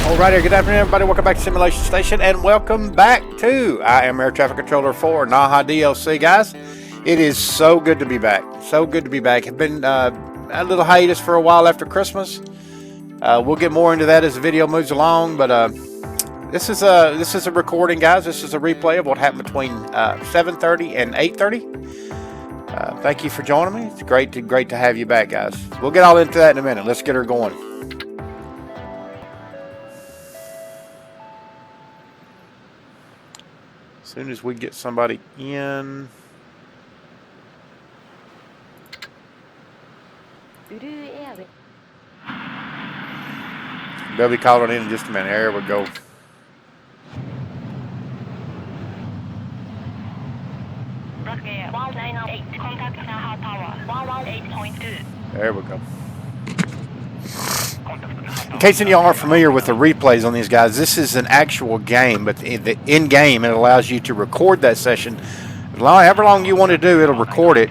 Alrighty, good afternoon everybody, welcome back to Simulation Station and welcome back to I am Air Traffic Controller for Naha DLC, guys. It is so good to be back, I've been a little hiatus for a while after Christmas. We'll get more into that as the video moves along, but this is a recording, guys. This is a replay of what happened between 7:30 and 8:30. Thank you for joining me. It's great to have you back, guys. We'll get all into that in a minute. Let's get her going. As soon as we get somebody in. They'll be calling in just a minute. There we go. There we go. In case any of y'all aren't familiar with the replays on these guys, this is an actual game, but in game it allows you to record that session. However long you want to do, it'll record it.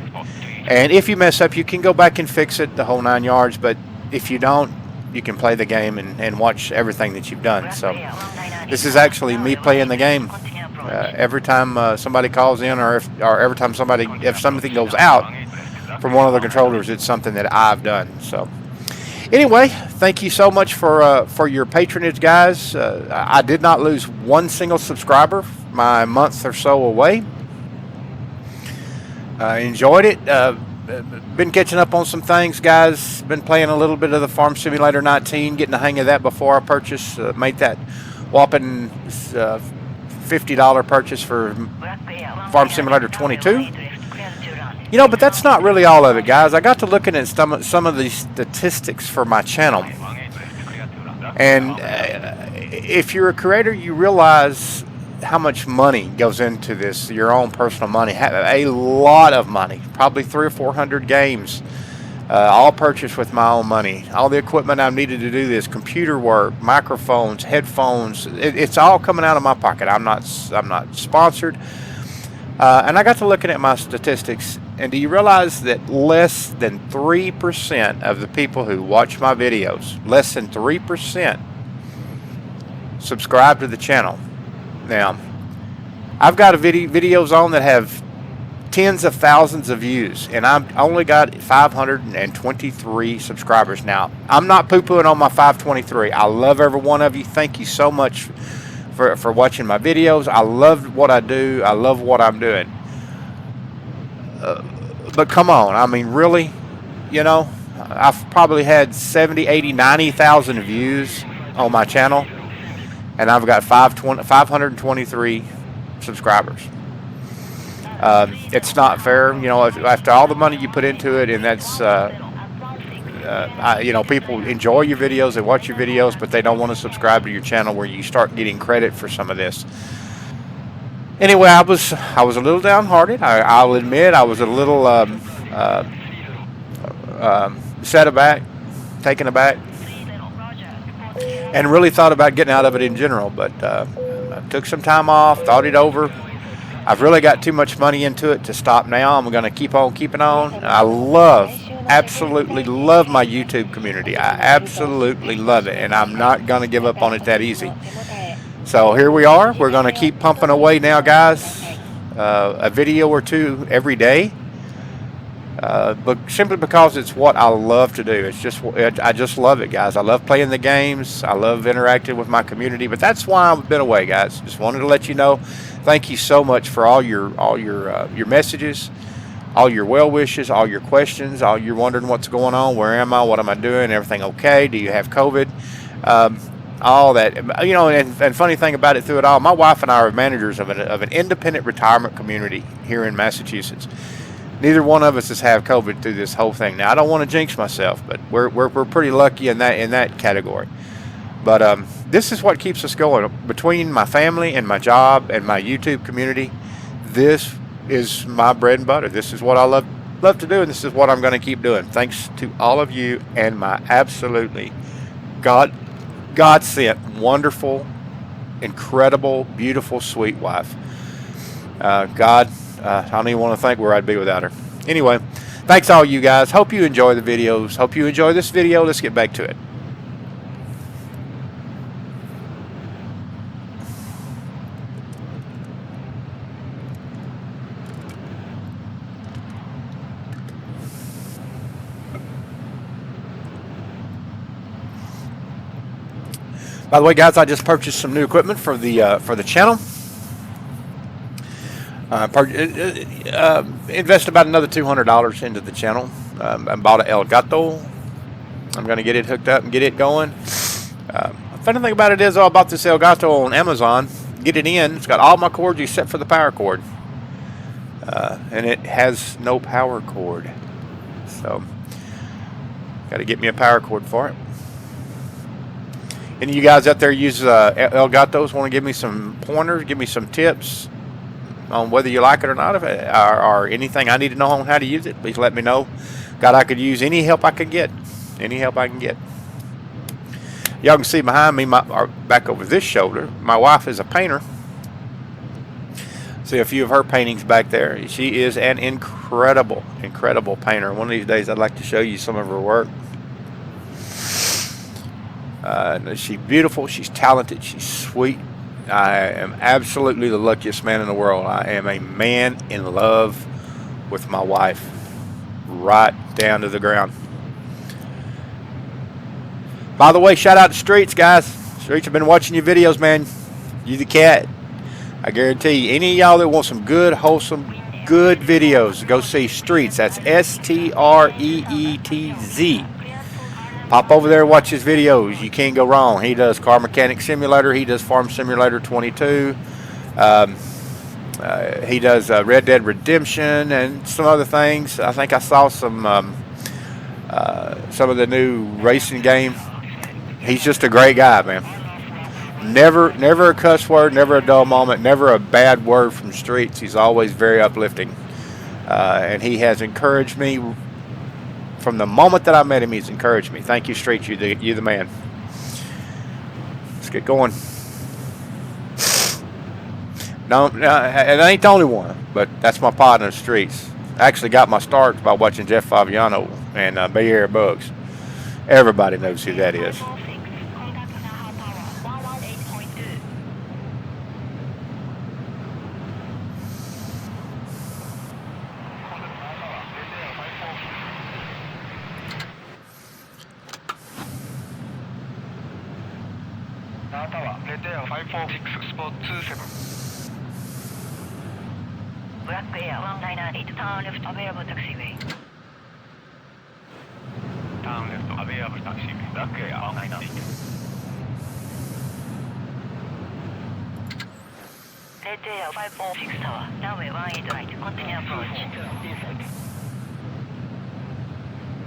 And if you mess up, you can go back and fix it, the whole 9 yards. But if you don't, you can play the game and watch everything that you've done. So this is actually me playing the game. Every time somebody calls in, or every time if something goes out from one of the controllers, it's something that I've done. So anyway, thank you so much for your patronage, guys. I did not lose one single subscriber my month or so away. Enjoyed it. Been catching up on some things, guys. Been playing a little bit of the Farm Simulator 19, getting the hang of that before I purchase. Made that whopping $50 purchase for Farm Simulator 22. You know, but that's not really all of it, guys. I got to looking at some of the statistics for my channel. And if you're a creator, you realize how much money goes into this, your own personal money. A lot of money, probably 300 or 400 games, all purchased with my own money. All the equipment I needed to do this, computer work, microphones, headphones, it's all coming out of my pocket. I'm not sponsored. And I got to looking at my statistics, and do you realize that less than 3% of the people who watch my videos, less than 3%, subscribe to the channel? Now, I've got videos on that have tens of thousands of views, and I've only got 523 subscribers. Now, I'm not poo-pooing on my 523. I love every one of you. Thank you so much for watching my videos. I love what I do. I love what I'm doing. But come on, I mean, really, you know, I've probably had 70, 80, 90,000 views on my channel, and I've got 523 subscribers. It's not fair, you know, after all the money you put into it, and that's, you know, people enjoy your videos, they watch your videos, but they don't want to subscribe to your channel where you start getting credit for some of this. Anyway, I was a little downhearted. I'll admit I was a little set aback, taken aback, and really thought about getting out of it in general. But I took some time off, thought it over. I've really got too much money into it to stop now. I'm going to keep on keeping on. I absolutely love my YouTube community. I absolutely love it, and I'm not going to give up on it that easy. So here we are. We're going to keep pumping away now, guys. A video or two every day. But simply because it's what I love to do. It's just, I just love it, guys. I love playing the games. I love interacting with my community. But that's why I've been away, guys. Just wanted to let you know. Thank you so much for all your messages, all your well wishes, all your questions, all you're wondering what's going on. Where am I? What am I doing? Everything okay? Do you have COVID? All that, you know, and funny thing about it through it all, my wife and I are managers of an independent retirement community here in Massachusetts. Neither one of us has had COVID through this whole thing. Now, I don't want to jinx myself, but we're pretty lucky in that category. But this is what keeps us going. Between my family and my job and my YouTube community, this is my bread and butter. This is what I love to do, and this is what I'm going to keep doing. Thanks to all of you and my absolutely God sent, wonderful, incredible, beautiful, sweet wife. God, I don't even want to think where I'd be without her. Anyway, thanks all you guys. Hope you enjoy the videos. Hope you enjoy this video. Let's get back to it. By the way, guys, I just purchased some new equipment for the channel. Invested about another $200 into the channel. I bought an El Gato. I'm going to get it hooked up and get it going. Funny thing about it is, I bought this El Gato on Amazon. Get it in. It's got all my cords except for the power cord. And it has no power cord. So, got to get me a power cord for it. Any of you guys out there use El Gatos, want to give me some pointers, give me some tips on whether you like it or not, or anything I need to know on how to use it, please let me know. God, I could use any help I can get. Any help I can get. Y'all can see behind me, or back over this shoulder, my wife is a painter. See a few of her paintings back there. She is an incredible, incredible painter. One of these days I'd like to show you some of her work. She's beautiful, she's talented, she's sweet. I am absolutely the luckiest man in the world. I am a man in love with my wife, right down to the ground. By the way, shout out to Streets, guys. Streets, have been watching your videos, man. You the cat. I guarantee you, any of y'all that want some good, wholesome, good videos, go see Streets. That's Streetz. Pop over there and watch his videos. You can't go wrong. He does Car Mechanic Simulator. He does Farm Simulator 22. He does Red Dead Redemption and some other things. I think I saw some of the new racing game. He's just a great guy, man. Never a cuss word, never a dull moment, never a bad word from Streets. He's always very uplifting. And he has encouraged me. From the moment that I met him, he's encouraged me. Thank you, Streets. You the man. Let's get going. No, it ain't the only one, but that's my partner, Streets. I actually got my start by watching Jeff Fabiano and Bay Area Bugs. Everybody knows who that is. Black Air 198, turn left available taxiway. Turn left available taxiway. Black Air 198. Red Air 546 tower, runway 18 right, continue approach.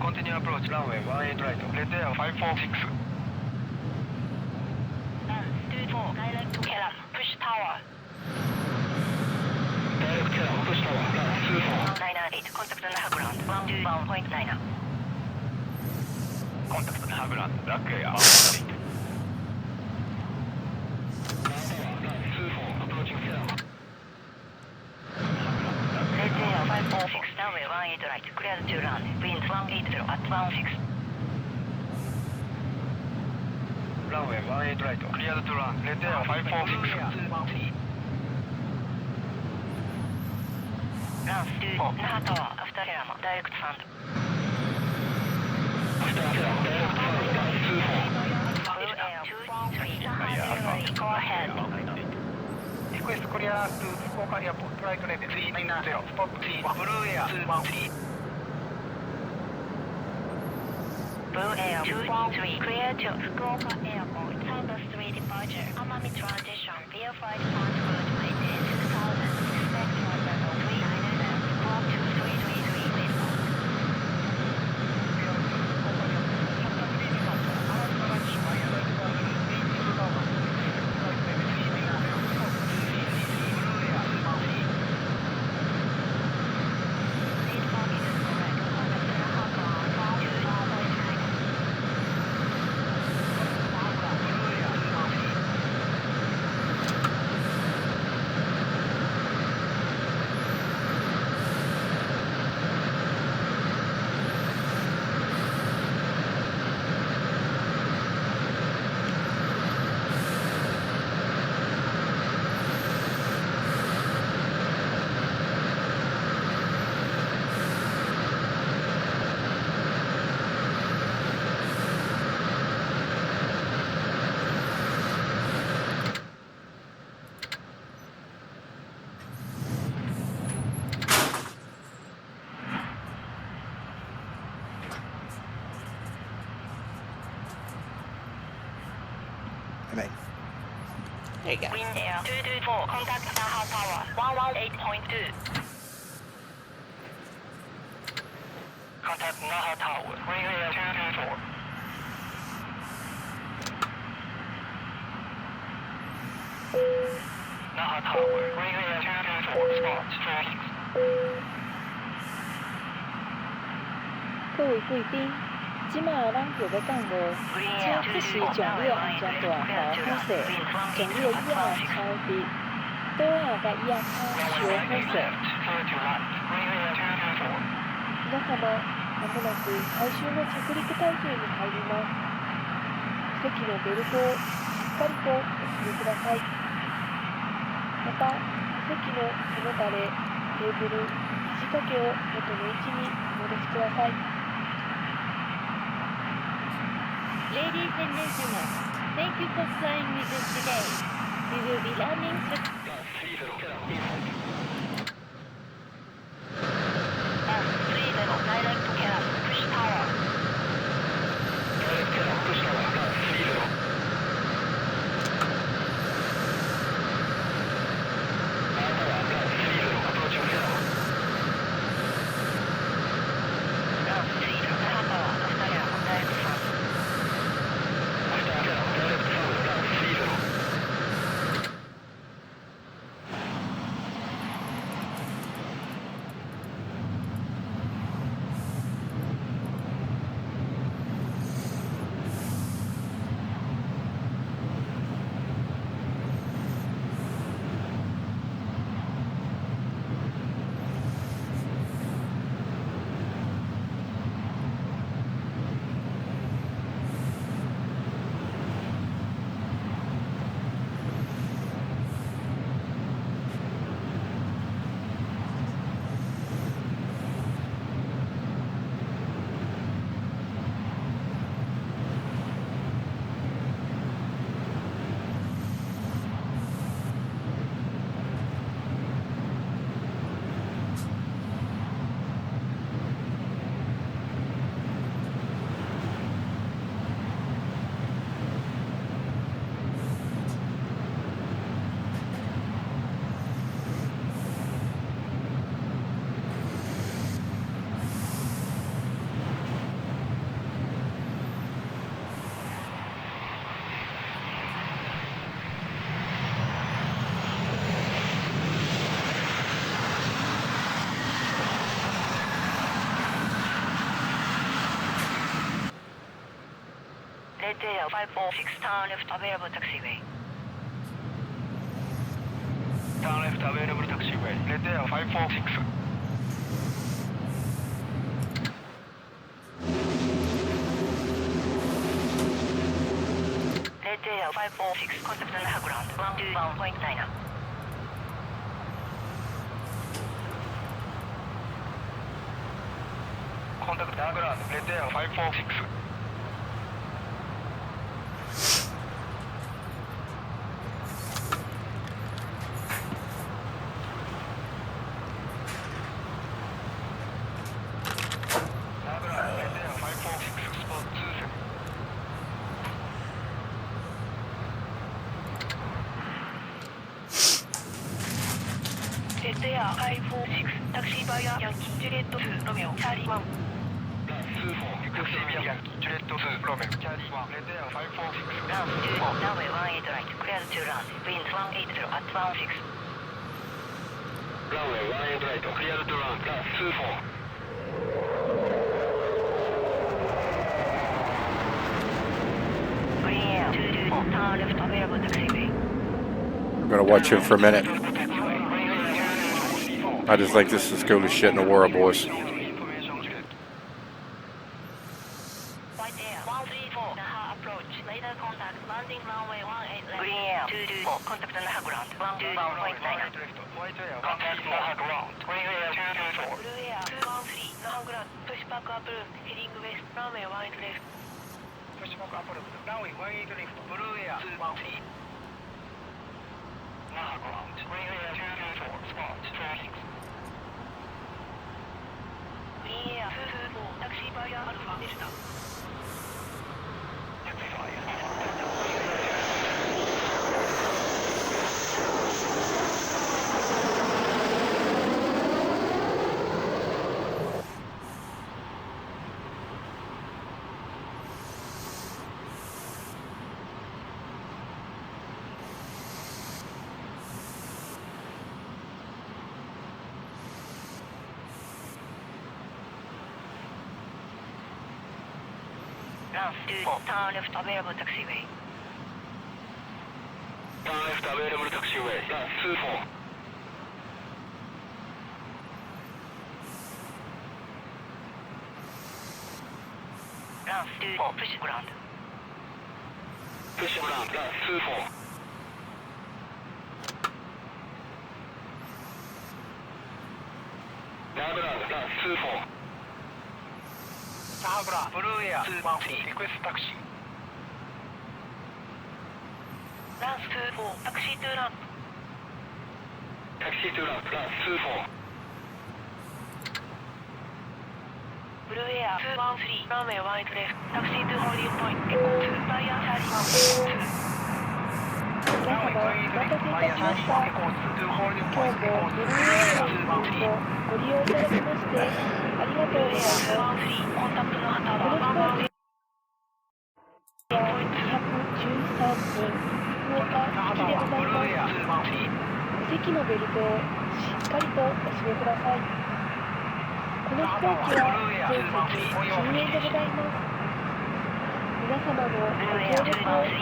Continue approach, runway 18 right, Red Air 546. 24, direct to Kelam, push tower. Direct Kelam, push tower, 998, contact Naha ground, 121.9. Contact Naha ground, Black Air 198. Approaching Kelam. Red Air 546, runway 18 right, cleared to run, wind 180 at 16. Runway 18 right, cleared to run, Red Air 546. Run 24, Naha tower, after Kelam, direct fund. After Kelam, direct fund, 24. Blue Air 213, go ahead. Request clearance to Fukuoka Airport, flight level 390, stop T, Blue Air 213. Blue Air 213, clear to Fukuoka Airport, Southern 3 departure, Amami transition, via flight transport, maintain 2000, expect flight level 399, clock 2333, waybound. me. There you go. Wind Air 224, contact Naha Tower 118.2. Contact Naha Tower, Wind Air 224. Naha Tower, Wind Air 224, spot 46. 各位贵宾，即马咱坐嘅降落，请出示上列安全带和护伞，上列以下超的，door甲以下卡小护伞。皆様、まもなく最終の着陸態勢に入ります。席のベルトをしっかりとお締めください。また、席の背もたれ、テーブル、肘掛けを元の位置にお戻しください。Ladies and gentlemen, thank you for flying with us today. We will be landing Red Air 546, turn left available taxiway. Turn left available taxiway. Red Air 546. Red Air 546, contact Naha ground 121.9. Contact Naha ground. Red Air 546. Red Air 546, taxi via Yankee Juliet 2, Romeo, Charlie 1. 24, taxi via Yankee Juliet 2, Romeo, Charlie 1. Red Air 546. Ground 24, runway 18 right, clear to land, wind 180 at 16. Runway 18 right, clear to land, plus 24. Green Air 224, turn left available taxiway. I'm going to watch him for a minute. I just think this is the coolest shit in the world, boys. White Air 134, Naha approach, later contact, landing runway 18 left. Green Air 224, contact Naha ground 121.9. White Air, contact Naha ground. Green Air 224. Blue Air 213, Naha ground, push back approved, heading west, runway 18 left. Push back approved, runway 18 left. Blue Air 213. Naha ground. Green Air 224, spot 46. Green Air 224, taxi via Alpha Delta. Taxi via Alpha Delta. Round 2 turn left available taxiway. Turn left available taxiway. Round 24. Round 2 push ground. Push ground. Round 24. Now ground. Round 24. Naha ground. Blue Air 213. Request taxi. Round 24 taxi to ramp. Taxi to ramp. Round 24. Blue Air 213 runway wide left. Taxi to holding point. Echo 2 Fire 31. 皆様、お待たせいたしました。今日もブルーエアの運航ご利用いただきましてありがとうございます。この飛行機は213人福岡行きでございます。お席のベルトをしっかりとお締めください。この飛行機は全席禁煙でございます。皆様のご協力をお願いいたします。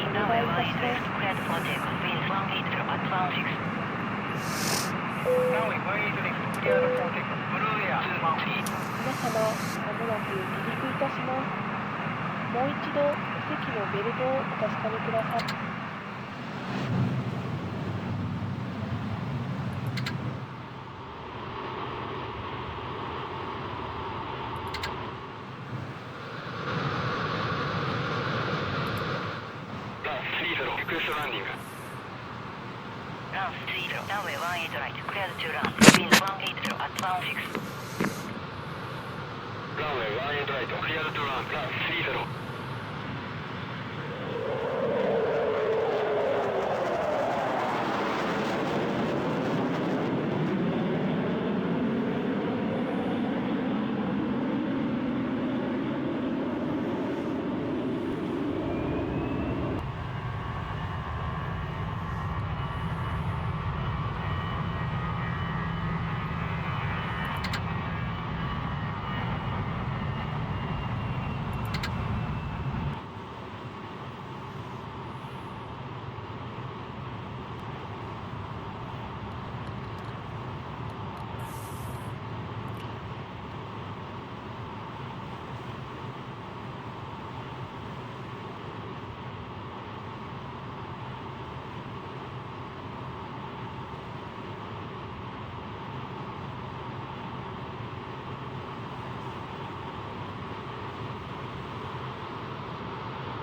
Now we wait next. Clear the protect. Blue Air 213. 皆様、まもなく離陸いたします。もう一度お席のベルトをお確かめください。Request landing. Round 30 runway 18 right. Clear to land. Wind 180 at 16. Runway 18 right. Clear to land. Round 30.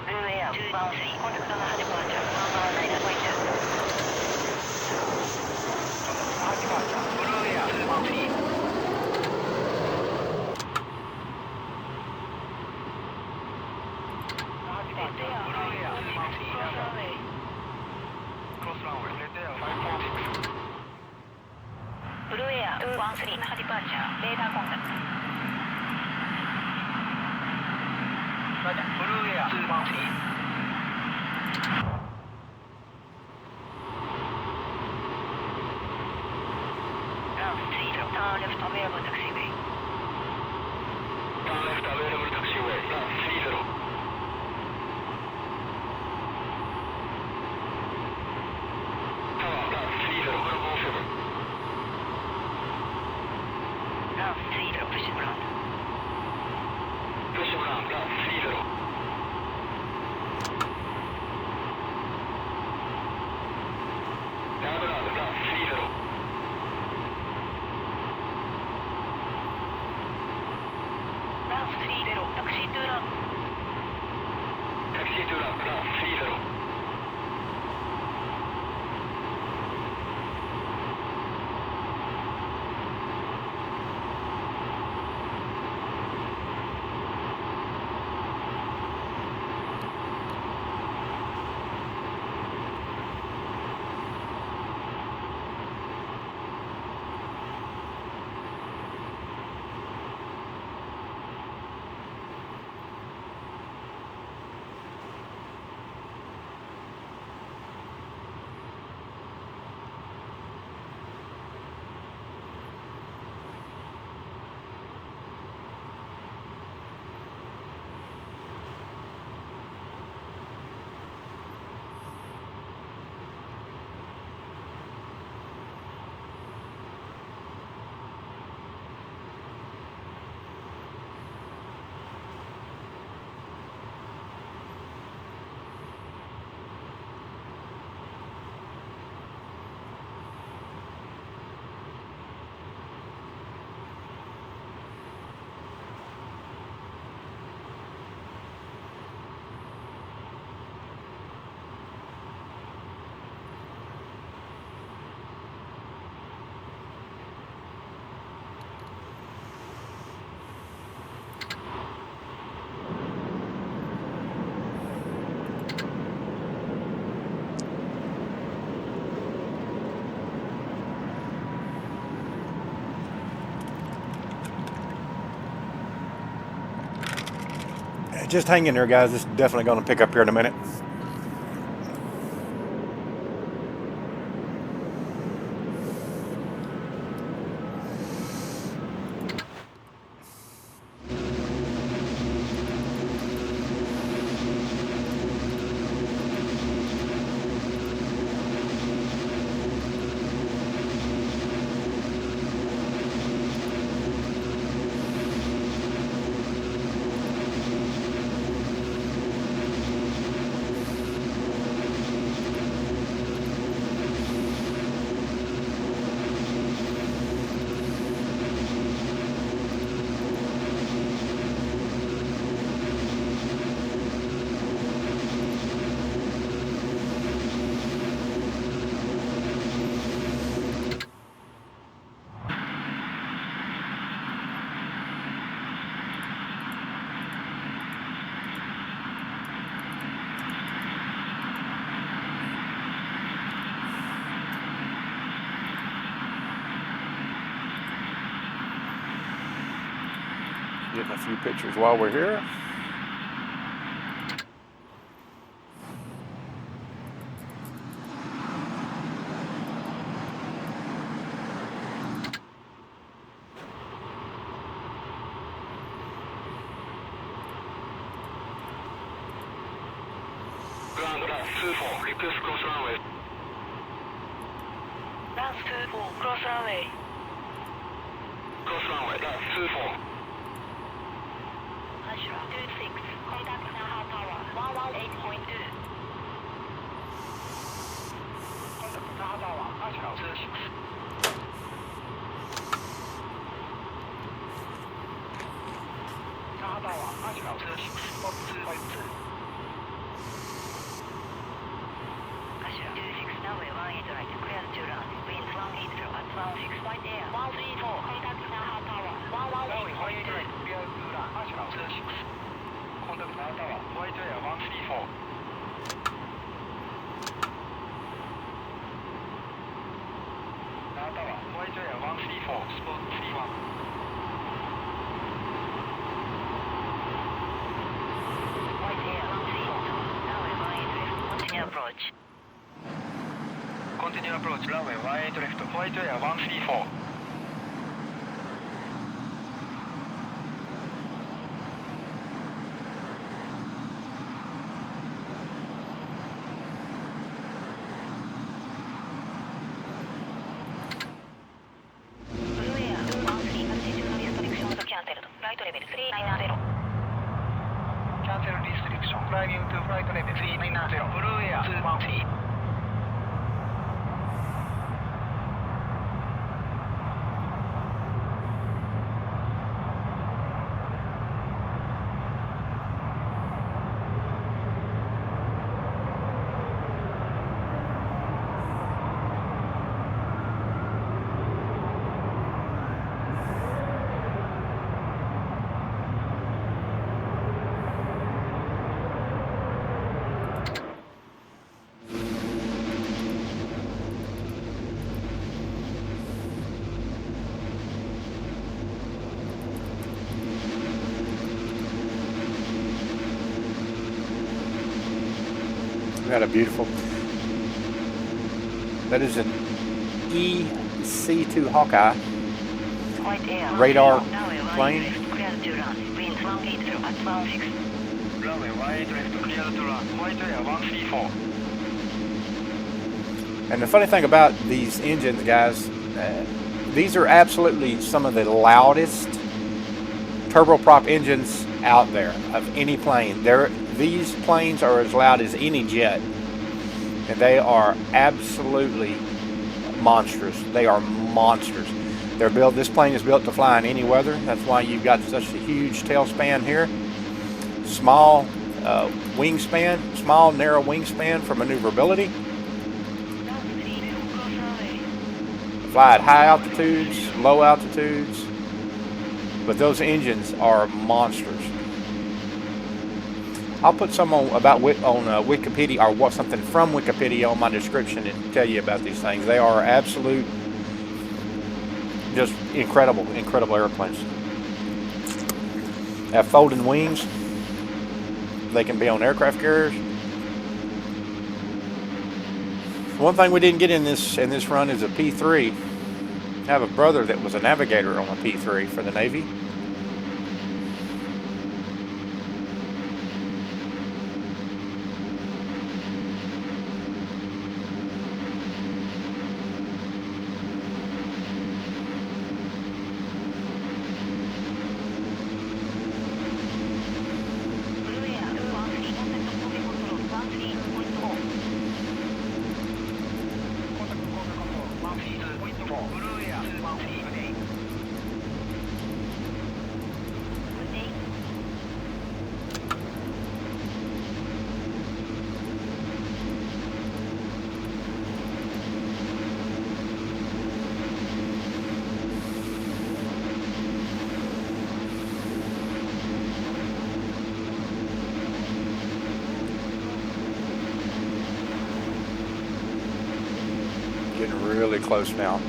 Blue Air 213 contact Naha departure 119.2. Naha departure. Blue Air 213. Naha departure. Blue Air 213. Cross runway. Red Air 546. Blue Air 213 Naha departure. Radar contact. Blue Air 213. Round 30 turn left available taxiway. Turn left available taxiway. Round 30. Tower. Round 30. 107. Round 30 push ground. Push ground. Round 30. Now ground. Round 30. Round 30 taxi to ramp. Taxi to ramp. Round 30. Just hang in there, guys. This is definitely going to pick up here in a minute. Getting a few pictures while we're here. Ground 24, request cross runway. Last 24, cross runway. Cross runway, 24. Ashura 26, contact Naha Tower 118.2. Contact Naha Tower, Ashura 26. Naha Tower, Ashura 26, stop 252. Ashura 26, runway 18 right, clear to run. Wind 180 at 16, white air 134, contact Naha Tower 118.2. Clear to run, Ashura 26. Contact Naha Tower, white air 134. Naha Tower, white air 134, spot 31. White air 134, runway 18 left, continue approach. Continue approach, runway 18 left, white air 134. Blue air 213, altitude restrictions cancelled. Flight level 390. Cancel restriction, climbing to flight level 390, Blue Air 213. Got a beautiful. That is an EC2 Hawkeye White air radar 10, runway 18 plane. left, clear to run. Wind 180 at 16. Runway 18 left, clear to run, white air 134. And the funny thing about these engines, guys, these are absolutely some of the loudest turboprop engines out there of any plane. These planes are as loud as any jet, and they are absolutely monstrous. They are monsters. They're built. This plane is built to fly in any weather. That's why you've got such a huge tail span here. Small wingspan, small narrow wingspan for maneuverability. Fly at high altitudes, low altitudes, but those engines are monsters. I'll put some on Wikipedia, or what, something from Wikipedia on my description and tell you about these things. They are absolute, just incredible, incredible airplanes. Have folding wings. they can be on aircraft carriers. One thing we didn't get in this run is a P3. I have a brother that was a navigator on a P3 for the Navy. Getting really close now.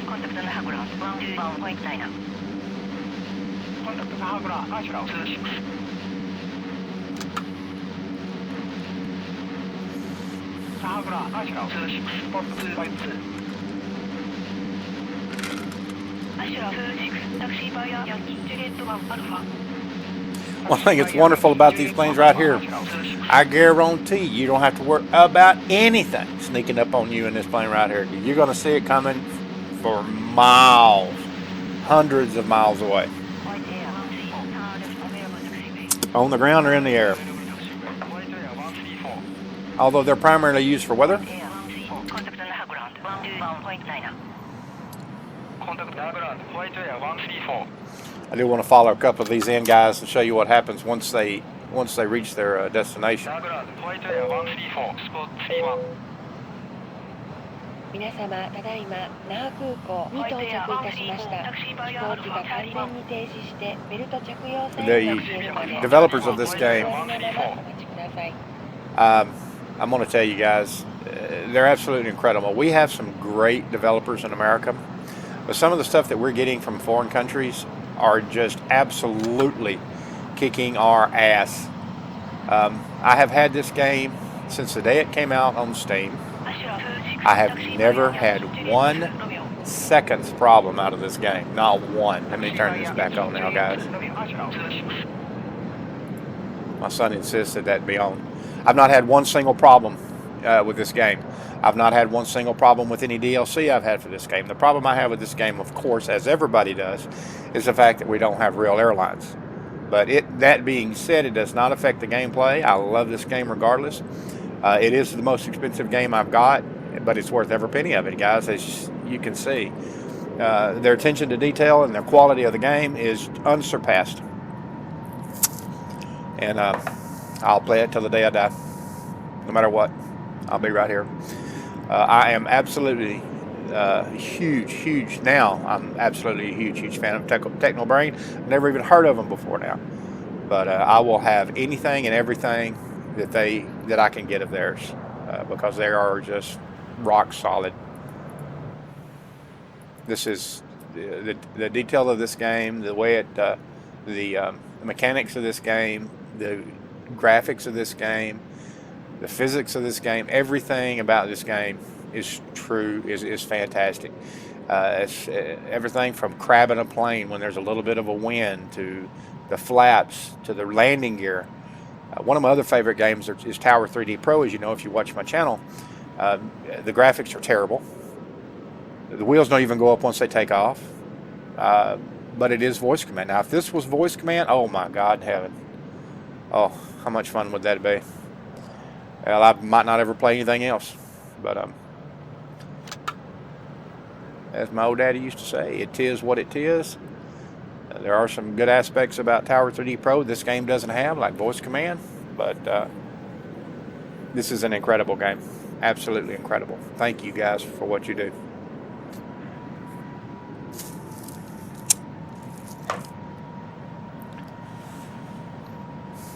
Contact Naha ground 121.9. Contact Naha ground, Ashura 26. Naha ground, Ashura 26, spot 252. Ashura 26, taxi via Yankee Juliet 1 Alpha. One thing that's wonderful about these planes right here, I guarantee you don't have to worry about anything sneaking up on you in this plane right here. You're going to see it coming for miles, hundreds of miles away. On the ground or in the air. Although they're primarily used for weather. Contact Naha ground 121.9. Contact Naha ground, White Air 134. I do want to follow a couple of these in, guys, and show you what happens once they reach their destination. Naha ground, White Air 134, spot 31. 皆様、ただいま那覇空港に到着いたしました。飛行機が完全に停止してベルト着用サインが消えるまで The developers of this game, お待ちください。I'm going to tell you guys, they're absolutely incredible. We have some great developers in America, but some of the stuff that we're getting from foreign countries are just absolutely kicking our ass. I have had this game since the day it came out on Steam. I have never had 1 second's problem out of this game. Not one. Let me turn this back on now, guys. My son insisted that be on. I've not had one single problem with this game. I've not had one single problem with any DLC I've had for this game. The problem I have with this game, of course, as everybody does, is the fact that we don't have real airlines. But that being said, it does not affect the gameplay. I love this game regardless. It is the most expensive game I've got, but it's worth every penny of it, guys, as you can see. Their attention to detail and their quality of the game is unsurpassed. And I'll play it till the day I die. No matter what, I'll be right here. I am absolutely huge now. I'm absolutely a huge fan of Technobrain. Never even heard of them before now. But I will have anything and everything that I can get of theirs because they are just rock solid. This is the detail of this game, the way the mechanics of this game, the graphics of this game, the physics of this game, everything about this game is true, is fantastic. It's everything from crabbing a plane when there's a little bit of a wind, to the flaps, to the landing gear. One of my other favorite games is Tower 3D Pro, as you know if you watch my channel. The graphics are terrible. The wheels don't even go up once they take off. But it is voice command. Now, if this was voice command, oh my God in heaven. Oh, how much fun would that be? Well, I might not ever play anything else. But as my old daddy used to say, it is what it is. There are some good aspects about Tower 3D Pro this game doesn't have, like voice command, but this is an incredible game. Absolutely incredible. Thank you guys for what you do.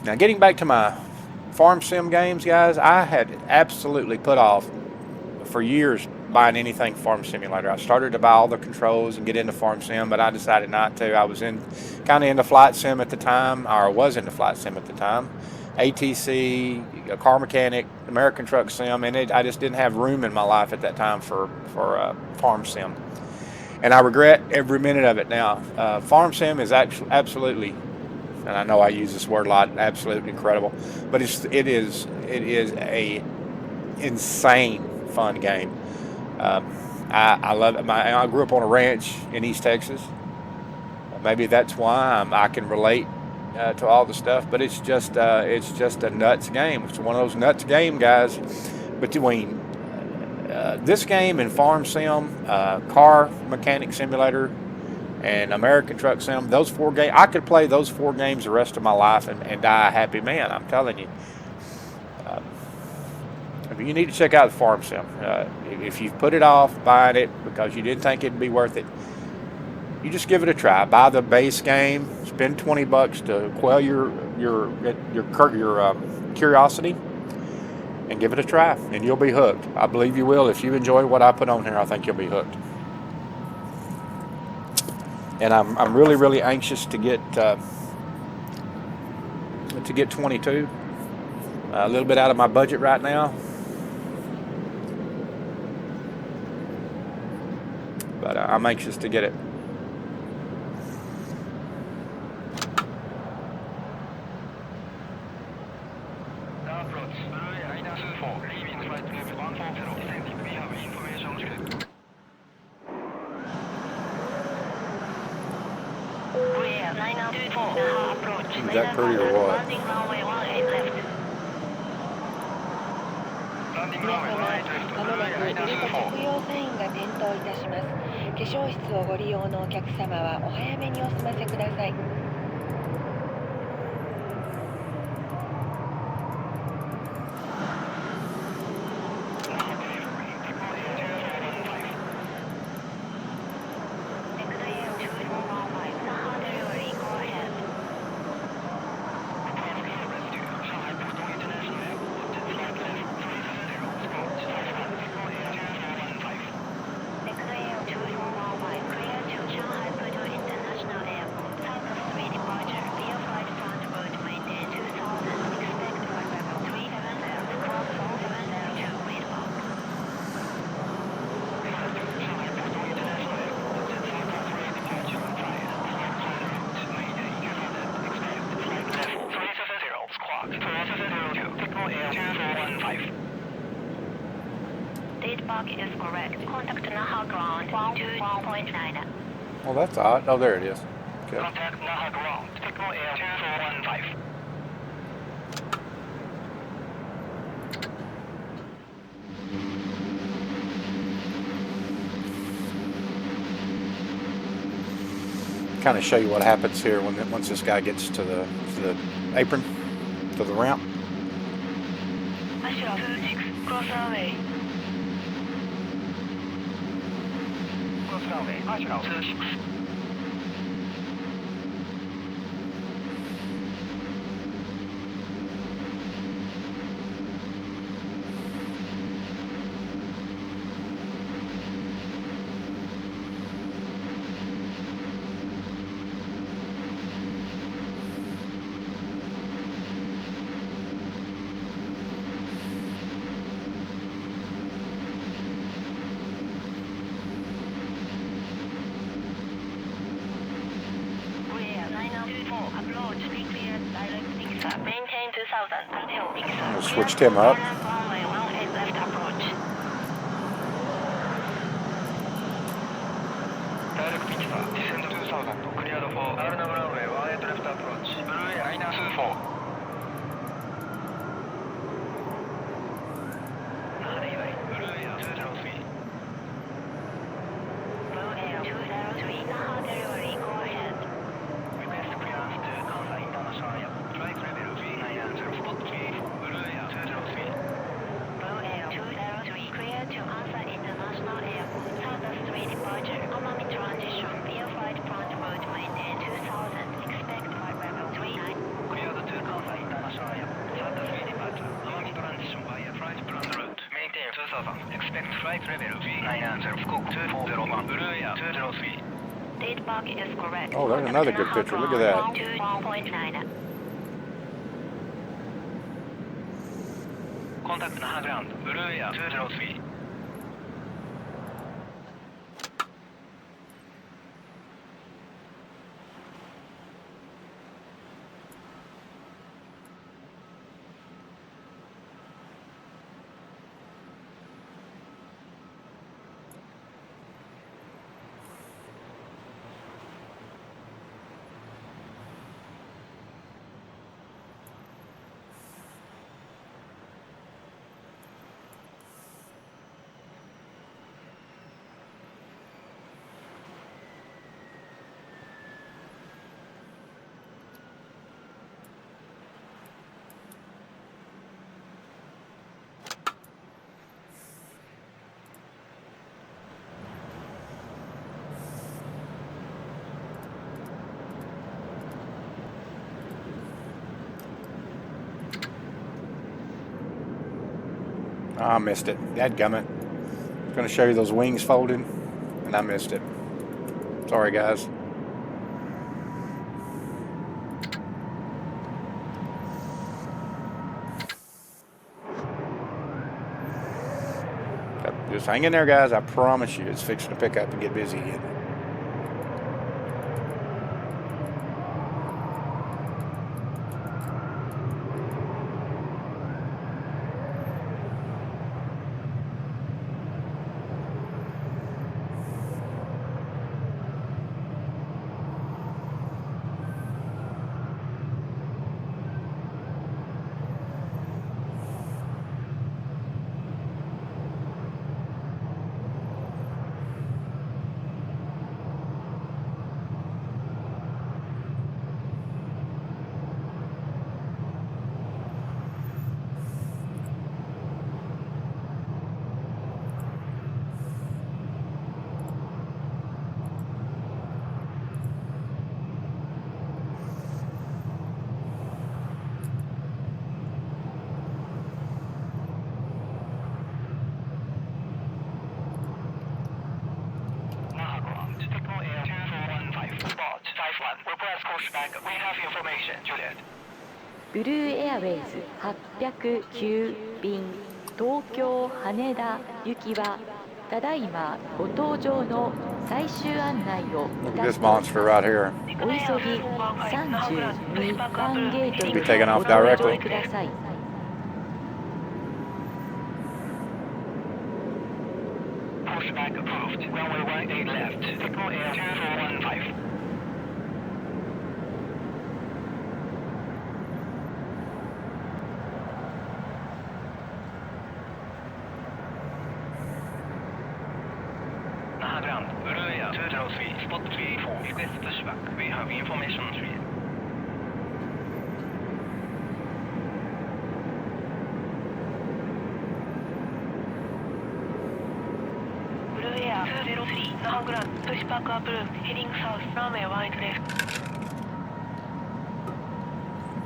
Now, getting back to my farm sim games, guys, I had absolutely put off for years buying anything farm simulator. I started to buy all the controls and get into farm sim, but I decided not to. I was kind of into flight sim at the time, or was into flight sim at the time. ATC, a car mechanic, American truck sim, and I just didn't have room in my life at that time for farm sim. And I regret every minute of it now. Farm sim is actually absolutely, and I know I use this word a lot, absolutely incredible, but it is a insane fun game. I love it. I grew up on a ranch in East Texas. Maybe that's why I can relate to all the stuff. But it's just a nuts game. It's one of those nuts game, guys. Between this game and Farm Sim, Car Mechanic Simulator, and American Truck Sim, those 4 games, I could play those 4 games the rest of my life and die a happy man. I'm telling you. Uh, you need to check out the Farm Sim. If you've put it off buying it because you didn't think it'd be worth it, you just give it a try. Buy the base game. Spend $20 to quell your curiosity, and give it a try, and you'll be hooked. I believe you will. If you enjoy what I put on here, I think you'll be hooked. And I'm really really anxious to get 22. A little bit out of my budget right now, but I'm anxious to get it. Approach, runway -24, leaving flight level 140, descending, we have information check. Clear 924, Naha approach. Is that pretty or what? Landing runway 18 left. Landing 皆 runway 様、 18 left, まもなく runway ベルト着 -24. 用サインが点灯いたします。化粧室をご利用のお客様はお早めにお済ませください。Date is correct. Contact Naha ground 121.9. Well, that's odd. Oh, there it is. Okay. Contact Naha ground, Pico Air 2415. Kind of show you what happens here once this guy gets to the apron, to the ramp. Ashura 26, cross runway. Cross runway, Ashura 26. Approach, be clear, direct Pixar. Maintain 2000 until Pixar. We'll switch Tim up. Runway 18 left approach. Direct Pixar, descend 2000, cleared for Arnhem runway 18 left approach, runway -24. Naha delivery, Blue Air 203. Blue Air 203, Naha delivery, go ahead. Request clearance to Kansai International Airport, flight level V90 spot 3, Blue Air 203. Blue Air 203. 3000. Expect flight level G9 Fukuoka 2401. Blue Air 203. Date bug is correct. Oh, there's another good picture. Look at that. 1.9. Contact Naha ground. Blue Air 203. Oh, I missed it. Dadgummit. I was going to show you those wings folding, and I missed it. Sorry, guys. Just hang in there, guys. I promise you, it's fixing to pick up and get busy again. Naha ground. Signal Air 2415. Spot 51. Request pushback. We have information. Juliet. ブルーエアウェイズ809便東京羽田行きはただいまご搭乗の最終案内を Look い at た this します。 monster right here. お急ぎ32番ゲートに Be taken ご off 搭乗 directly. ください。Pushback approved. Runway 18 left. Signal Air 2415. Naha ground. Blue Air 203. Spot 34. Request pushback. We have information tree. Blue Air 203. Naha ground. Pushback approved. Heading south. Runway 18 left.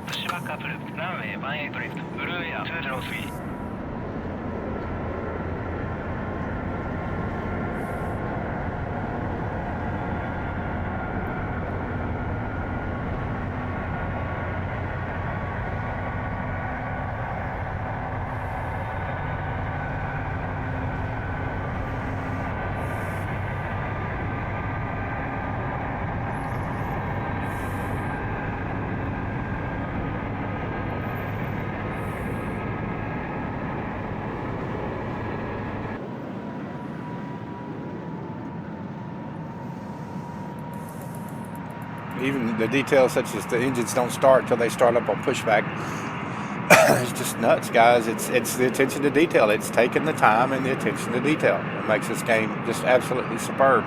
Pushback approved. Runway 18 left. Blue Air 203. Even the details such as the engines don't start until they start up on pushback. It's just nuts, guys. It's the attention to detail. It's taking the time and the attention to detail. It makes this game just absolutely superb.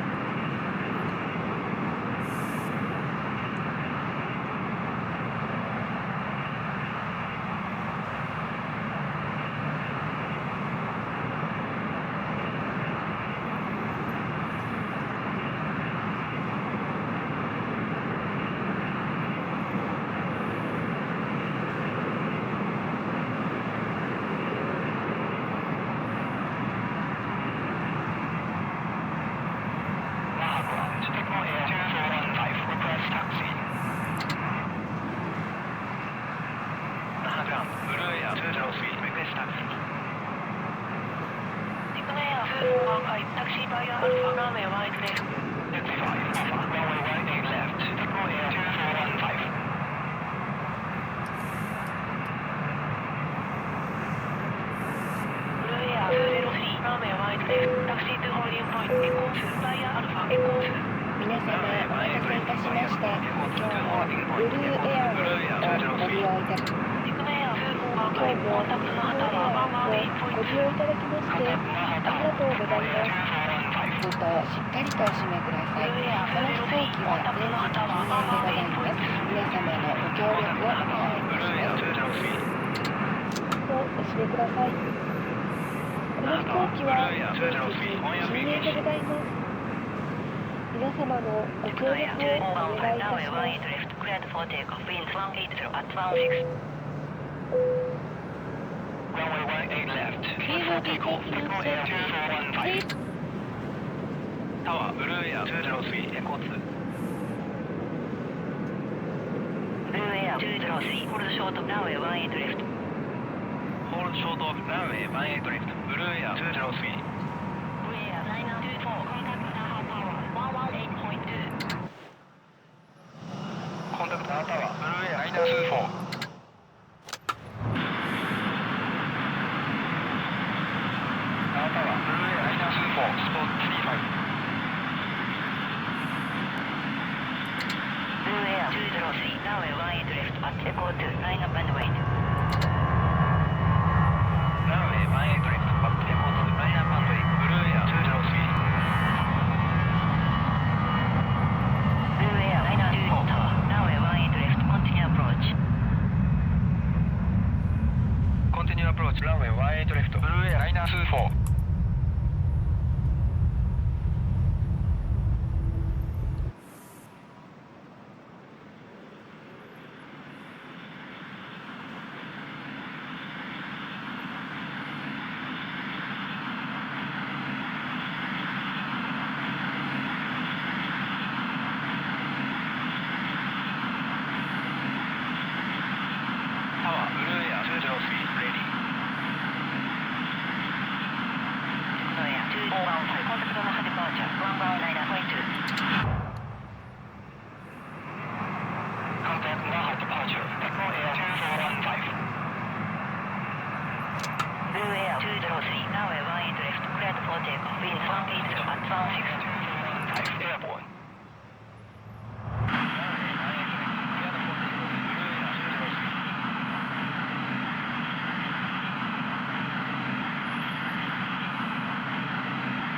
request taxi. Declare 215 taxi via Alpha runway wide left. Taxi 5 Alpha runway 18 left. Declare 2415. Blue Air 203 runway wide left. Taxi to holding point Echo 2 via Alpha Echo 2. 皆様お待たせいたしました。今日もブルーエアウェイをご利用いただき、今日もブルーエアウェイをご利用いただきましてありがとうございます。どうぞしっかりとお閉めください。この飛行機は全日禁煙でございます。皆様のご協力をお願いいたします。どうぞお閉めください。この飛行機は全日禁煙でございます。皆様のご協力をお願いいたします。Cleared for takeoff. Winds 180 at 16. Runway 18 left. Clear for takeoff. Declare 2415. Tower Blue Air 203 Echo 2. Blue Air 203. Hold short of runway 18 left. Hold short of runway 18 left. Blue Air 203. Blue Air 924. Contact Naha Tower 118.2. Contact Naha Tower Blue Air 924. Naha Tower Blue Air 924. Spot 35. Blue Air 203. Runway 18 left at Echo 2. Line up and wait. Runway 18 left at Echo 2. Line up and wait. Blue Air 203. Blue Air 924 Tower. Runway 18 left. Continue approach. Continue approach. Runway 18 left. Blue Air 924. Tower Blue Air 203 ready. Blue Air 215. Contact Naha departure. 119.2. Contact Naha departure. Echo Air 2415. Blue Air 203. Runway 18 left. Cleared for takeoff. Winds 180 at 16. Airborne.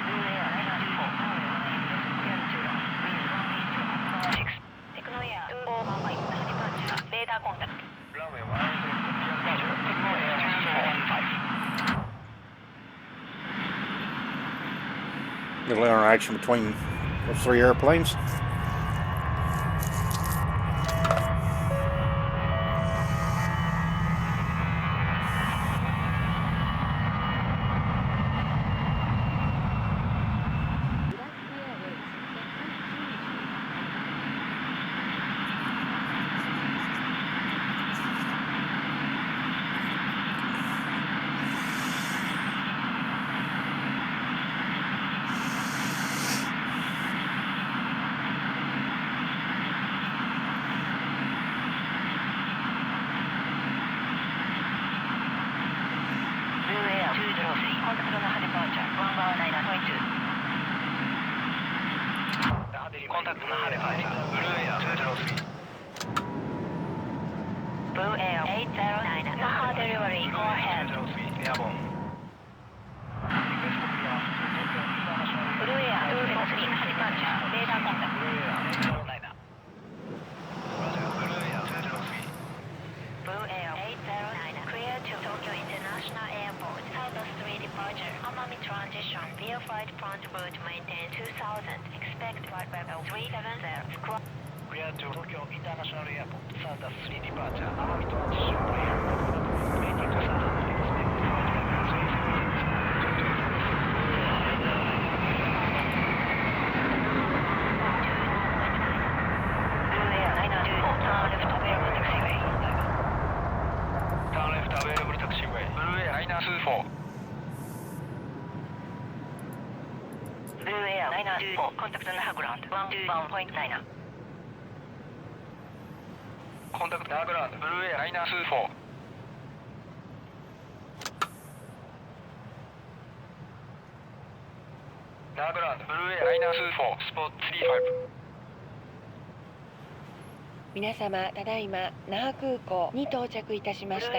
Blue Air 924. Runway 18 left. Cleared to run. Winds 180 at 16. Techno Air 215. Naha departure. Radar contact. Runway 18 left. Echo Air 2415. Little interaction between those three airplanes. Blue Air 203. Contact Naha departure. 119.2. Contact Naha departure. Blue Air 203. Blue Air 809. Naha delivery. Go ahead. 203 Airborne. Blue Air 203. Naha departure. Radar contact. Blue Air 809. Roger. Blue Air 203. Blue Air 809. Clear to Tokyo International Airport. Southwest 3 departure. Amami transition. Via flight front route maintain 2000. Expect flight level 370. Squawk. Clear to Tokyo International Airport. Southwest 3 departure. Amami transition. Via flight front route maintain 2000. Expect flight level 370. Blue Air 924. Turn left available taxiway. Turn left available taxiway. Blue Air Liner 24 contact Naha ground 121.9 コンタクトナーグラウンドブルーエアライナー24ナーグラウンドブルーエアライナー24スポット35皆様、ただいま那覇空港に到着いたしました。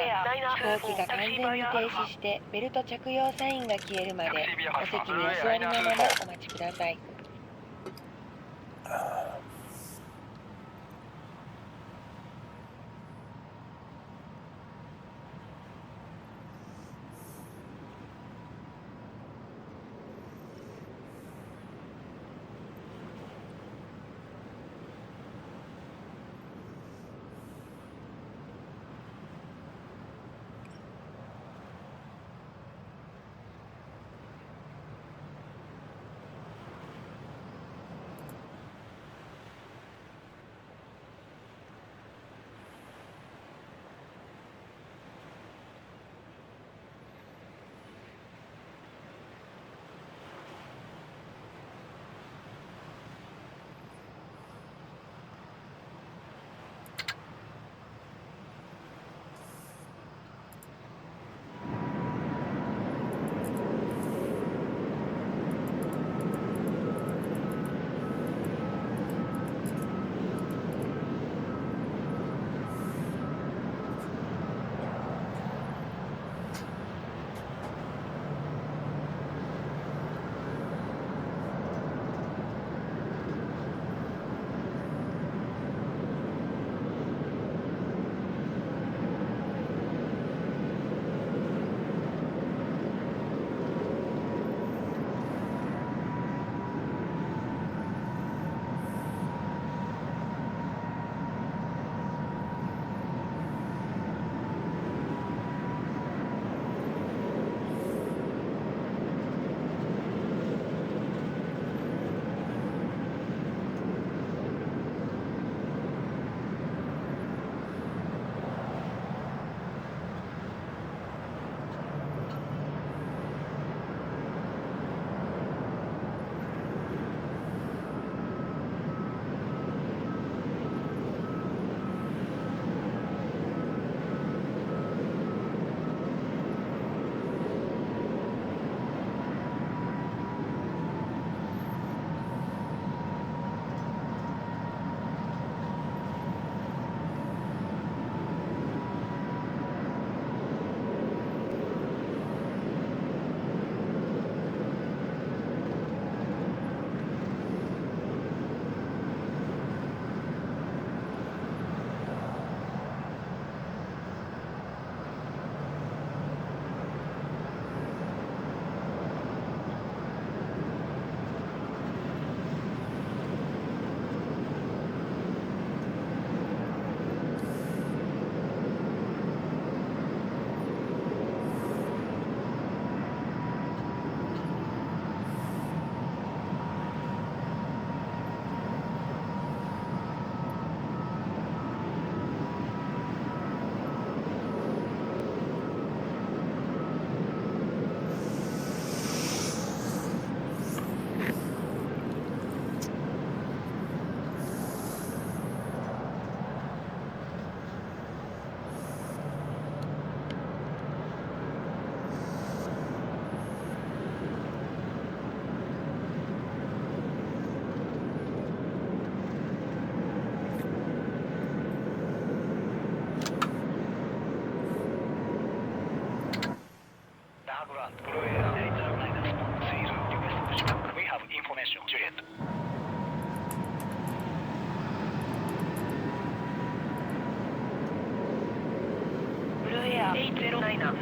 飛行機が完全に停止してベルト着用サインが消えるまでお席にお座りのままお待ちください。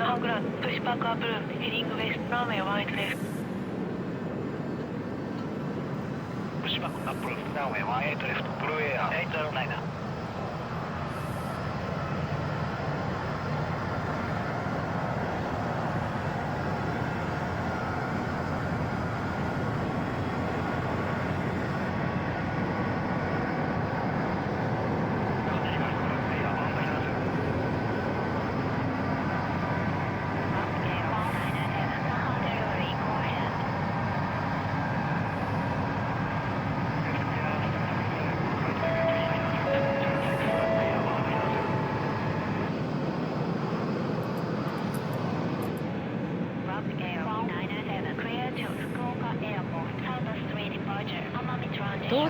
Naha ground push back approved heading west runway 18 left push back approved runway 18 left blue air 809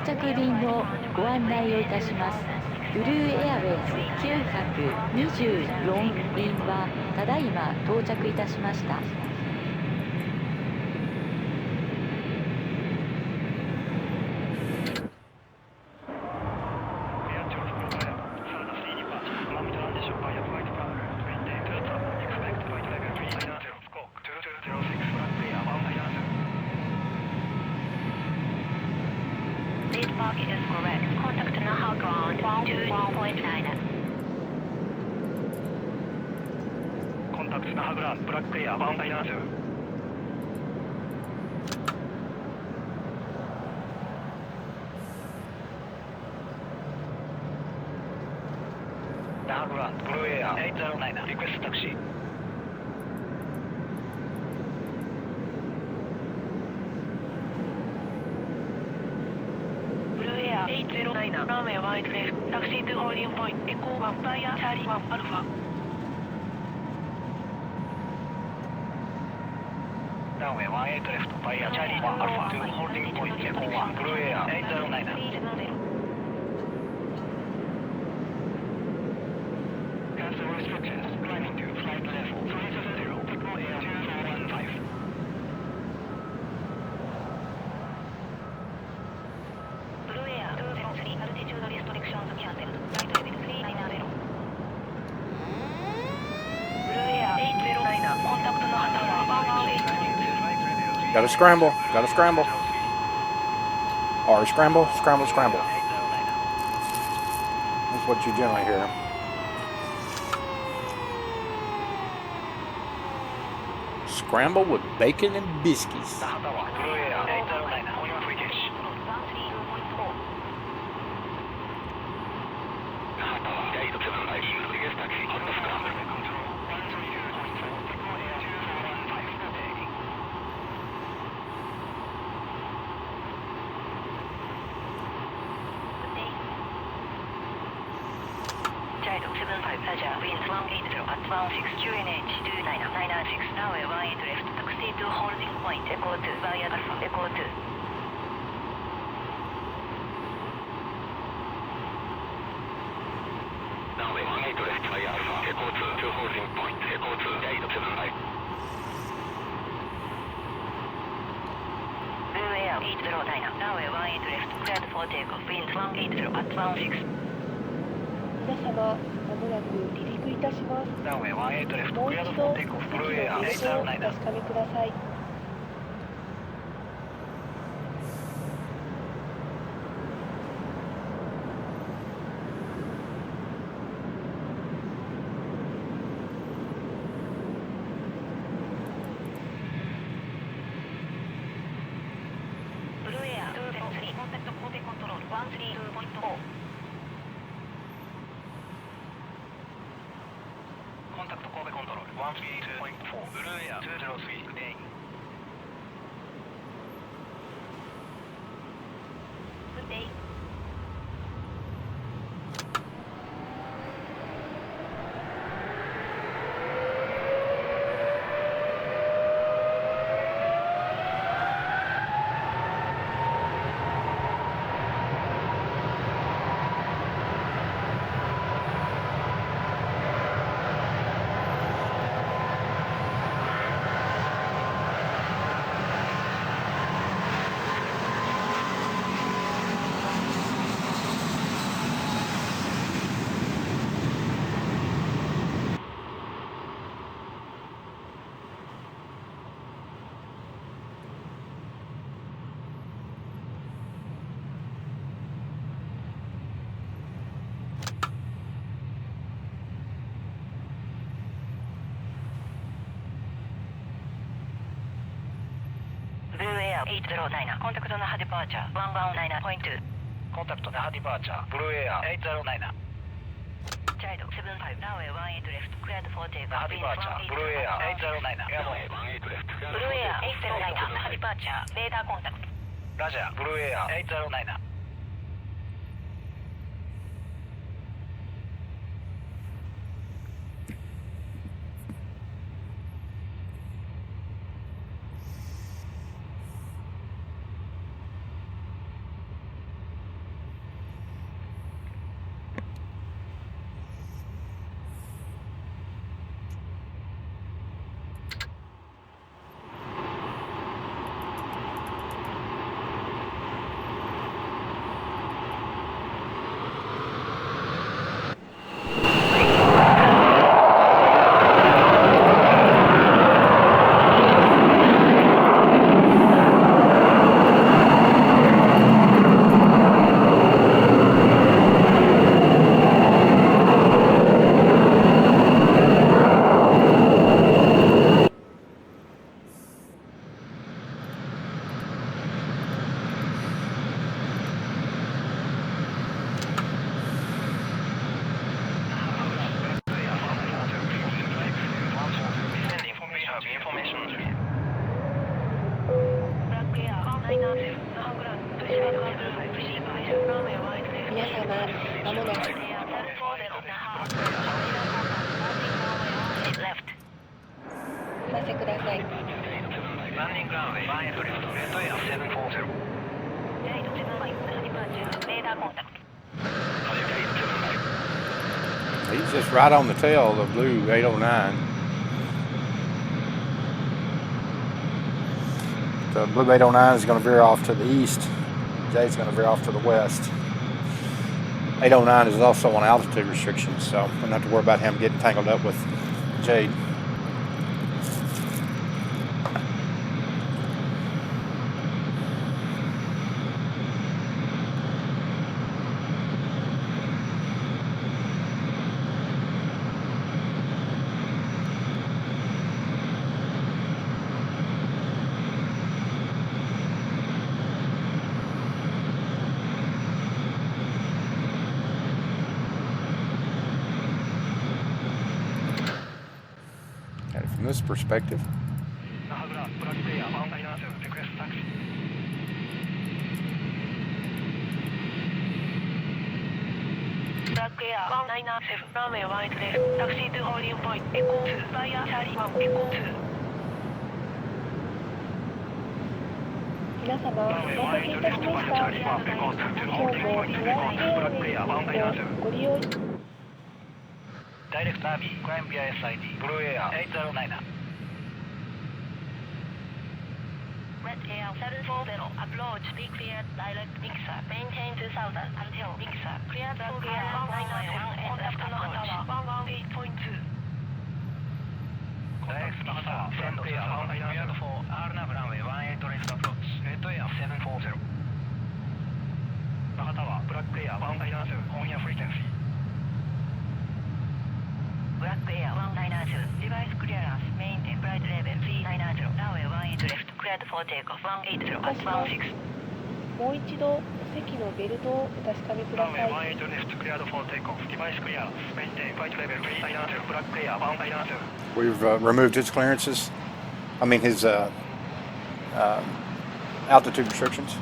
着便のご案内をいたします。ブルーエアウェイズ924便はただいま到着いたしました。This market is correct. Contact Naha ground 121.9. コンタクト那覇グランブラックエアバウンダイナーズ。那覇グランブルーエア809リクエストタクシー。809 runway wide left taxi to holding point Echo 1 via Charlie 1 Alpha. runway 18 left via Charlie 1 Alpha to holding point Echo 1 Blue Air 809. Cancel restrictions. Climbing to flight level 370 Echo Air 2415. Blue Air 203 altitude restrictions cancelled. Flight level 390. Blue Air 809 contact Naha Tower 118. Gotta scramble. Gotta scramble. Or scramble, scramble, scramble. That's what you generally hear. Scramble with bacon and biscuits. 那覇タワー Blue Air 809 on your free gauge. 那覇タワー875 request taxi on the scramble. Control 132.4 Echo Air 2415. Child 75 Raja winds 180 at 162 NH 29996 runway 18 left taxi to holding point Echo 2 via Alpha Echo 2. Runway 18 left via Alpha Echo 2 to holding point Echo 2 875. Blue Air 809 runway 18 left cleared for takeoff winds 180 at 16. 皆様、まもなく離陸いたします。 Runway 18 left もう cleared 一 for 度、先 takeoff の Blue ベ Air ルトをお809. 確かめください。Blue Air 203 contact Kobe control 132.4. Contact Kobe control 132.4 Blue Air 203 good day. Good day. Blue Air 809 contact Naha departure 119.2. Contact Naha departure Blue Air 809. Child 75 runway 18 left cleared for takeoff Naha winds departure 180 Blue Air at 809. Airway 18 left. Blue Air 809 Naha departure radar contact. Roger Blue Air 809. せください。ランディングランウェイワンエントリフトレッドエア740 Radar contact. He's just right on the tail of the blue 809. The blue 809 is going to veer off to the east. Jay's going to veer off to the west. 809 is also on altitude restrictions, so we don't have to worry about him getting tangled up with Jade. And from this perspective, Naha Black Air 197 request taxi. Black Air 197 runway 18 left. Taxi to holding point. Echo 2 via Charlie 1 Echo 2. 皆様、お待たせいたしました。今日もブラックエアウェイズをご利用 Direct Navi, climb via SID, Blue Air 809. Red Air 740 approach. Be clear. Direct mixer. Maintain 2000 until mixer. Clear the Air 197 and left approach. 118.2. Direct Naha, send Air 194, RNAV runway 18 left approach, Red Air 740. Naha Tower, Black Air 197, on your frequency. Black Air 192. Device clearance. Maintain flight level 390. Runway 18 left. Cleared for takeoff 180 at 16. もう一度席のベルトをお確かめください。 Runway 18 left, cleared for takeoff. Device clearance. Maintain flight level 390. Black Air 192. we've removed his clearances. I mean his altitude restrictions.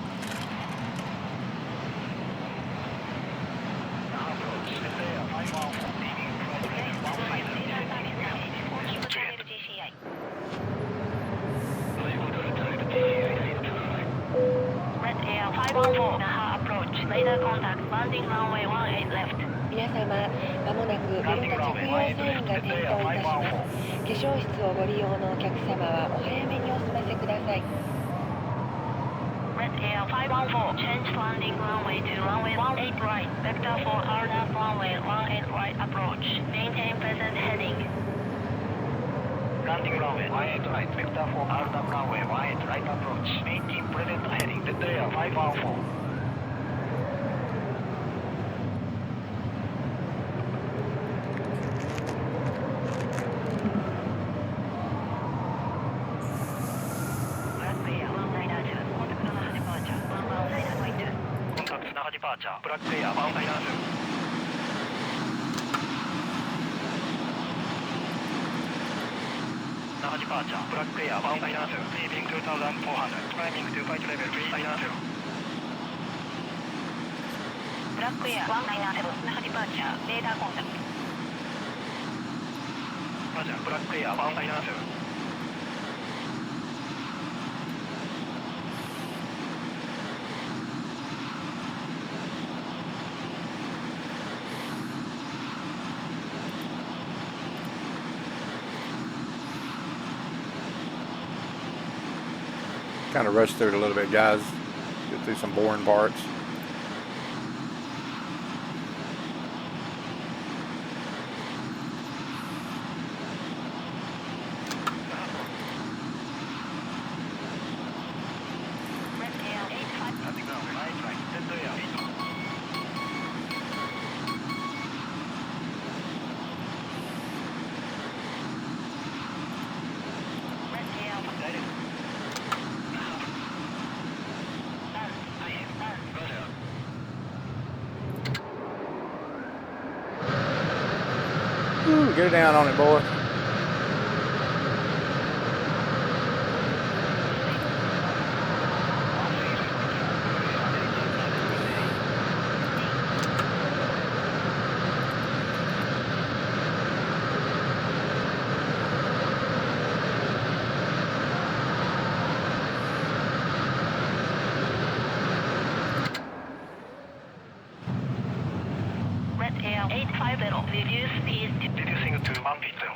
Naha approach, Red Air 514, leaving flight level 190. Direct GCI. Red Air 514. Naha approach. Radar contact. Landing runway 18 left. 皆様、まもなくベルト着用サインが点灯いたします。化粧室をご利用のお客様はお早めにお済ませください。 Red Air 514. Change landing runway to runway 18 right. Vector for RNAV runway 18 right approach. Maintain present heading. Landing runway 18 right, vector for RNAV runway 18 right approach. Maintain present heading, Red Air 514. Black Air 192. Contact Naha departure. 119.2. Contact Naha departure, Black Air 197. Naha departure, Black Air 197, leaving 2400, climbing to flight level 390. Black Air 197. Naha departure. Radar contact. Roger, Black Air 197. Kind of rushed through it a little bit, guys. Get through some boring parts. Red Air 85. Landing runway 18 right, Red Air 8. Red Air 5. Direct. Land. I have land. Roger. Ooh, get down on it, boy.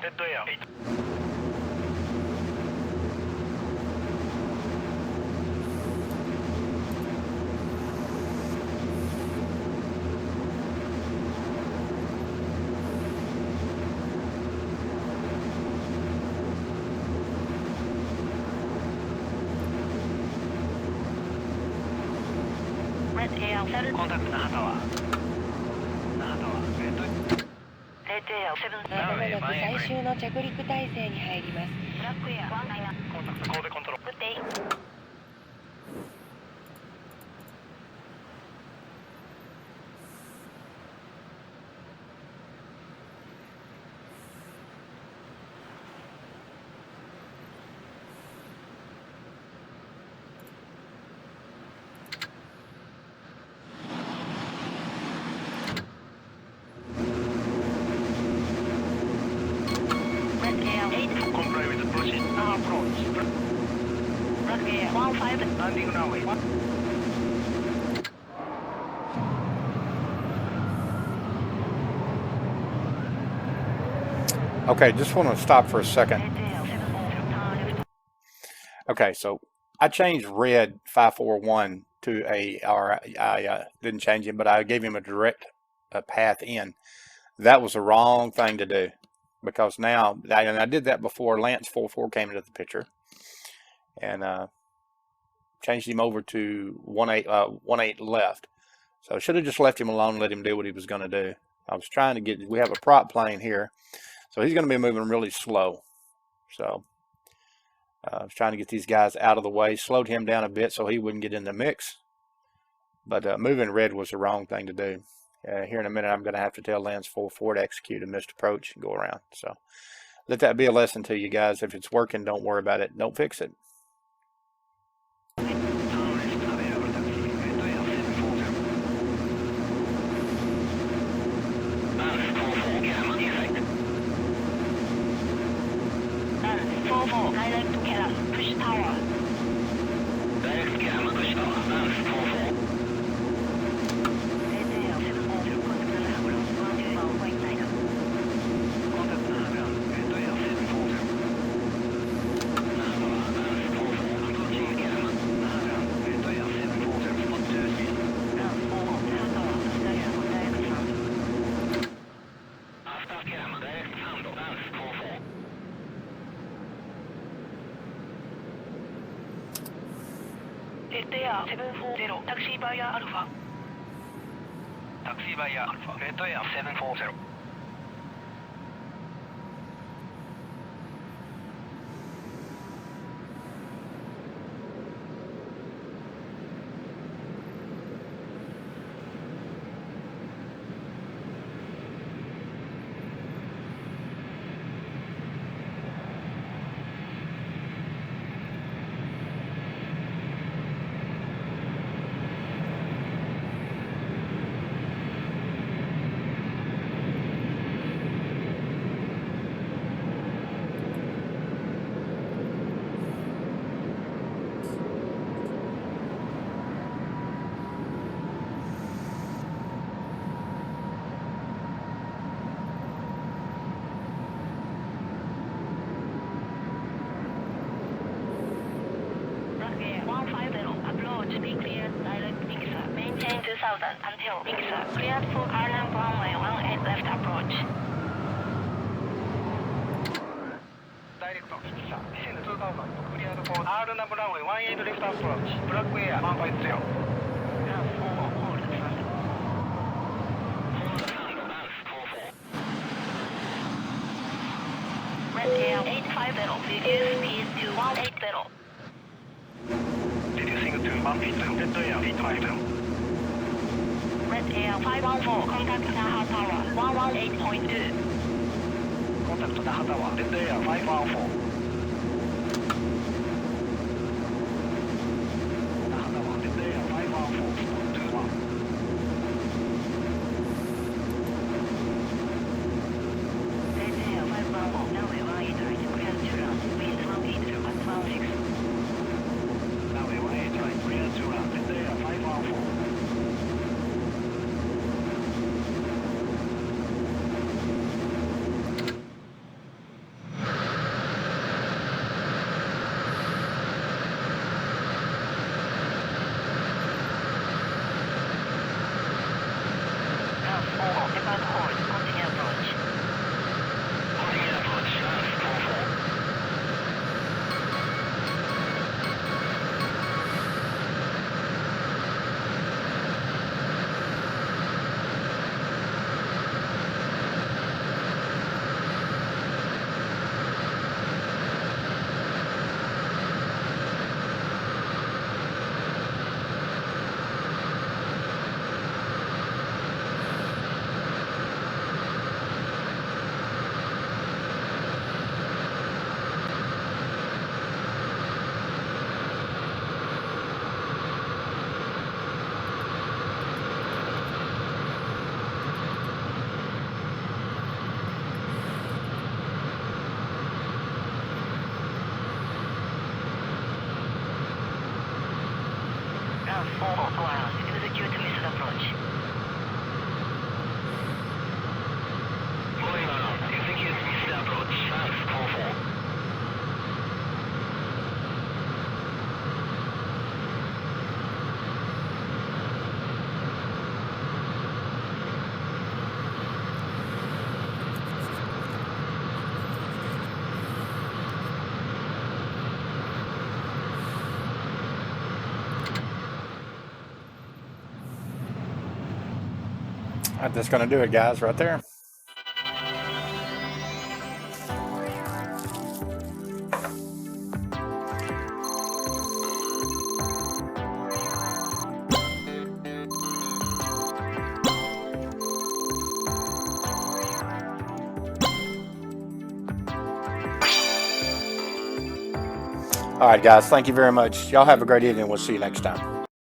デッドエア。Red Air 7. コンタクト那覇タワー。那覇タワー。レッド。Red Air 7. まもなく最終の着陸態勢に入ります。ブラックエア1ダイナ。コンタクト神戸コントロール。 Good day. コンプライウィズプロシード。アプローチ。Black Air 15. ランディングランウェイ。Okay, just want to stop for a second. Red Air 7. Okay, so I changed red 541 to I didn't change him, but I gave him a direct path in. That was the wrong thing to do, because now, and I did that before Lance 44 came into the picture, and changed him over to 18 left. So I should have just left him alone and let him do what he was going to do. I was trying to get, we have a prop plane here, so he's going to be moving really slow. So I was trying to get these guys out of the way, slowed him down a bit so he wouldn't get in the mix. But moving red was the wrong thing to do. Here in a minute, I'm going to have to tell Lance 44 to execute a missed approach and go around. So let that be a lesson to you guys. If it's working, don't worry about it. Don't fix it. Direct Keras, push tower. Direct Keras, push tower. Bounce 44. Red Air 7. Contact Naha ground 121.9. Contact Naha ground. Red Air 740. Naha tower. Bounce 44. Approaching Keras. Naha ground. Red Air 740. Spot 2C. Ground 4. Naha tower. After Keras, direct sound. After Keras, direct sound. Bounce 44. Red Air 740. Taxi via Alpha. Taxi via Alpha. Red Air 740. Black Air 150. Approach. Be clear. Direct mixer. Maintain 2000 until mixer. Cleared for Ireland runway 18 left approach. ダイレクト、指揮者、2000 クリアードフォー R ナブランウェイ18レフトアプローチ、ブラックエア150。Ground 4. Hold front. Red Air 850. Reduce speed to 180. Reducing to 150. Red Air 850. Red Air 514. Contact Naha Tower 118.2. コンタクト那覇タワー。レッドエア514。那覇タワー。レッドエア514。スポット21。Red Air 514. Runway 18 right. Clear to land. Wind 180 at 16. ランウェイ18ライン。クリア2ラン。レッドエア514。Red That's going to do it, guys, right there. All right, guys, thank you very much. Y'all have a great evening. We'll see you next time.